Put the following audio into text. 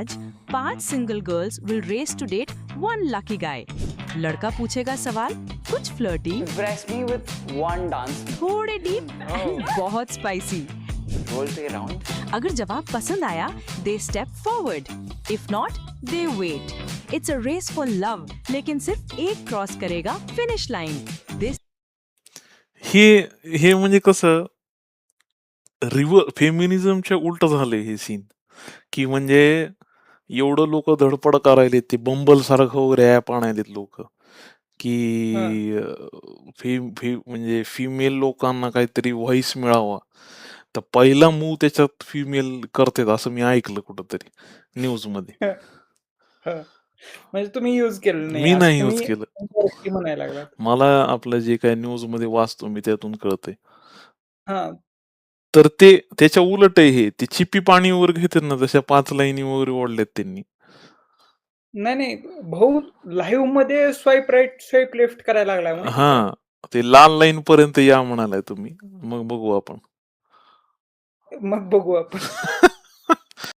आज 5 single girls will race to date 1 lucky guy. लड़का पूछेगा सवाल कुछ flirty, Impress me with one dance move. थोड़े डीप एंड बहुत स्पाइसी। Roll me around. अगर जवाब पसंद आया they step forward, if not they wait. It's a race for love, लेकिन सिर्फ एक क्रॉस करेगा फिनिश लाइन। दिस हे हे म्हणजे कसं फेमिनिझमच्या उलट झालंय हे सीन, की म्हणजे एवढं लोक धडपड करायलेत, ते बंबल सारखं वगैरे ऍप आणायलेत लोक, की म्हणजे फिमेल लोकांना काहीतरी व्हॉइस मिळावा. तर पहिला मूव त्याच्यात फिमेल करतात असं मी ऐकलं कुठंतरी न्यूज मध्ये. म्हणजे तुम्ही युज केलं नाही मी असं नाही यूज तुम्ही केलं. indirectly म्हणायला लागलात. मला आपलं जे काय न्यूज मध्ये वाचतो मी त्यातून कळतंय. हा तर ते त्याच्या उलट आहे हे. ते चिपी पाणी वगैरे घेतात ना, तशा 5 लाईनी वगैरे ओढल्यात त्यांनी. नाही भाऊ लाईव्ह मध्ये स्वाईप राईट स्वाईप लेफ्ट करायला लागलाय माहिती का? हा, ते लाल लाईन पर्यंत या म्हणालाय तुम्ही, मग बघू आपण. मग बघू आपण.